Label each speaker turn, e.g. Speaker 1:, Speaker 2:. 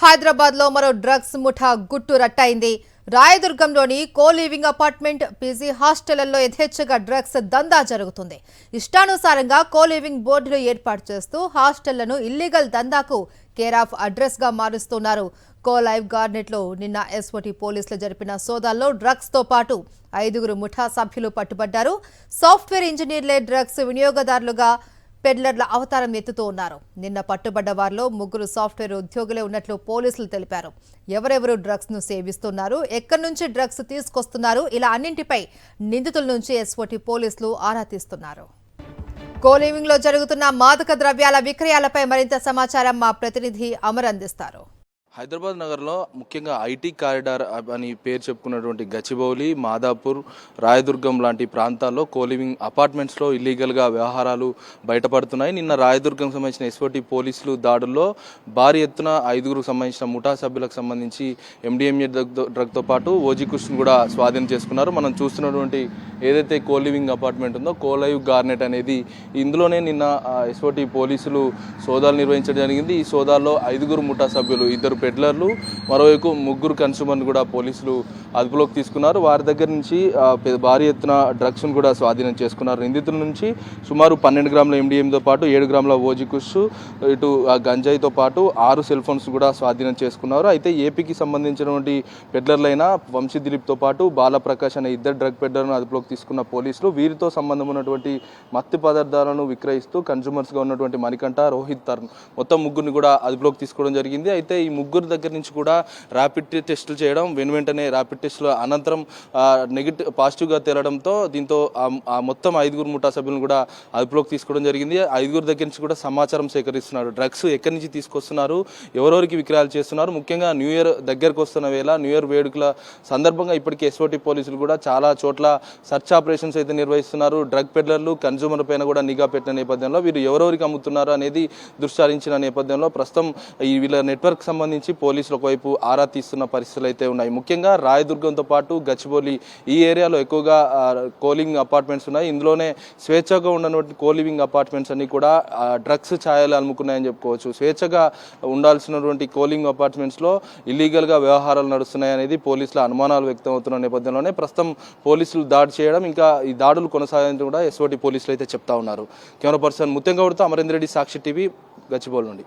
Speaker 1: హైదరాబాద్ లో మరో డ్రగ్స్ ముఠా గుట్టు రట్టయింది. రాయదుర్గంలోని కో-లివింగ్ అపార్ట్మెంట్, పీజీ హాస్టళ్లలో యథేచ్ఛగా డ్రగ్స్ దందా జరుగుతుంది. ఇష్టానుసారంగా కో-లివింగ్ బోర్డులు ఏర్పాటు చేస్తూ హాస్టళ్లను ఇల్లీగల్ దందాకు కేర్ ఆఫ్ అడ్రస్ గా మారుస్తున్నారు. కో-లైవ్ గార్డెట్ లో నిన్న ఎస్ఓటీ పోలీసులు జరిపిన సోదాల్లో డ్రగ్స్ తో పాటు 5 ముఠా సభ్యులు పట్టుబడ్డారు. సాఫ్ట్వేర్ ఇంజనీర్లే డ్రగ్స్ వినియోగదారులుగా పెడ్లర్ల అవతారం ఎత్తుతూ ఉన్నారు. నిన్న పట్టుబడ్డ వారిలో 3 సాఫ్ట్వేర్ ఉద్యోగులే ఉన్నట్లు పోలీసులు తెలిపారు. ఎవరెవరు డ్రగ్స్ ను సేవిస్తున్నారు, ఎక్కడి నుంచి డ్రగ్స్ తీసుకొస్తున్నారు, ఇలా అన్నింటిపై నిందితుల నుంచి ఎస్ఓటీ పోలీసులు ఆరా తీస్తున్నారు. కో-లివింగ్ లో జరుగుతున్న మాదక ద్రవ్యాల విక్రయాలపై మరింత సమాచారం మా ప్రతినిధి అమర్ అందిస్తారు.
Speaker 2: హైదరాబాద్ నగర్లో ముఖ్యంగా ఐటీ కారిడార్ అని పేరు చెప్పుకున్నటువంటి గచ్చిబౌలి, మాదాపూర్, రాయదుర్గం లాంటి ప్రాంతాల్లో కోలివింగ్ అపార్ట్మెంట్స్లో ఇల్లీగల్గా వ్యవహారాలు బయటపడుతున్నాయి. నిన్న రాయదుర్గం సంబంధించిన ఎస్ఓటీ పోలీసులు దాడుల్లో భారీ ఎత్తున 5 సంబంధించిన ముఠా సభ్యులకు సంబంధించి ఎండిఎంఏ డ్రగ్తో పాటు ఓజీ కుష్ను కూడా స్వాధీనం చేసుకున్నారు. మనం చూస్తున్నటువంటి ఏదైతే కోలివింగ్ అపార్ట్మెంట్ ఉందో కో-లైవ్ గార్డెట్ అనేది, ఇందులోనే నిన్న ఎస్ఓటీ పోలీసులు సోదాలు నిర్వహించడం జరిగింది. ఈ సోదాల్లో 5 ముఠా సభ్యులు, 2 పెడ్లర్లు, మరోవైపు 3 కన్స్యూమర్ను కూడా పోలీసులు అదుపులోకి తీసుకున్నారు. వారి దగ్గర నుంచి భారీ ఎత్తున డ్రగ్స్ను కూడా స్వాధీనం చేసుకున్నారు. నిందితుల నుంచి సుమారు 12 గ్రాముల ఎండిఎంతో పాటు 7 గ్రాముల ఓజీ కుష్, ఇటు గంజాయితో పాటు 6 సెల్ ఫోన్స్ కూడా స్వాధీనం చేసుకున్నారు. అయితే ఏపీకి సంబంధించినటువంటి పెడ్లర్లైన వంశీ దిలీప్తో పాటు బాలప్రకాష్ అనే 2 డ్రగ్ పెడ్లర్లను అదుపులోకి తీసుకున్న పోలీసులు వీరితో సంబంధం ఉన్నటువంటి మత్తు పదార్థాలను విక్రయిస్తూ కన్స్యూమర్స్గా ఉన్నటువంటి మణికంఠ, రోహిత్, తరుణ్ మొత్తం 3 కూడా అదుపులోకి తీసుకోవడం జరిగింది. అయితే ఈ 3 దగ్గర నుంచి కూడా ర్యాపిడ్ టెస్టులు చేయడం, వెంటనే ర్యాపిడ్ టెస్టుల అనంతరం పాజిటివ్గా తేలడంతో దీంతో మొత్తం 5 ముఠా సభ్యులను కూడా అదుపులోకి తీసుకోవడం జరిగింది. 5 దగ్గర నుంచి కూడా సమాచారం సేకరిస్తున్నారు. డ్రగ్స్ ఎక్కడి నుంచి తీసుకొస్తున్నారు, ఎవరెవరికి విక్రయాలు చేస్తున్నారు, ముఖ్యంగా న్యూ ఇయర్ దగ్గరకు వస్తున్న వేళ, న్యూ ఇయర్ వేడుకల సందర్భంగా ఇప్పటికే ఎస్ఓటీ పోలీసులు కూడా చాలా చోట్ల సర్చ్ ఆపరేషన్స్ అయితే నిర్వహిస్తున్నారు. డ్రగ్ పెడ్లర్లు, కన్స్యూమర్ పైన కూడా నిఘా పెట్టిన నేపథ్యంలో వీరు ఎవరెవరికి అమ్ముతున్నారు అనేది దృష్టించిన నేపథ్యంలో ప్రస్తుతం వీళ్ళ నెట్వర్క్ సంబంధించి పోలీసులు ఒకవైపు ఆరా తీస్తున్న పరిస్థితులు అయితే ఉన్నాయి. ముఖ్యంగా రాయదుర్గంతో పాటు గచ్చిబౌలి ఈ ఏరియాలో ఎక్కువగా కోలివింగ్ అపార్ట్మెంట్స్ ఉన్నాయి. ఇందులోనే స్వేచ్ఛగా ఉన్నటువంటి కోలివింగ్ అపార్ట్మెంట్స్ అన్ని కూడా డ్రగ్స్ ఛాయలు అమ్ముకున్నాయని చెప్పుకోవచ్చు. స్వేచ్ఛగా ఉండాల్సినటువంటి కోలివింగ్ అపార్ట్మెంట్స్లో ఇల్లీగల్గా వ్యవహారాలు నడుస్తున్నాయి అనేది పోలీసుల అనుమానాలు వ్యక్తం అవుతున్న నేపథ్యంలోనే ప్రస్తుతం పోలీసులు దాడి చేయడం, ఇంకా ఈ దాడులు కొనసాగడం కూడా ఎస్ఓటీ పోలీసులు అయితే చెప్తా ఉన్నారు. కెమెరా పర్సన్ ముత్యంగౌడ్తో అమరేంద్ర రెడ్డి, సాక్షి టీవీ, గచ్చిబౌలి నుండి.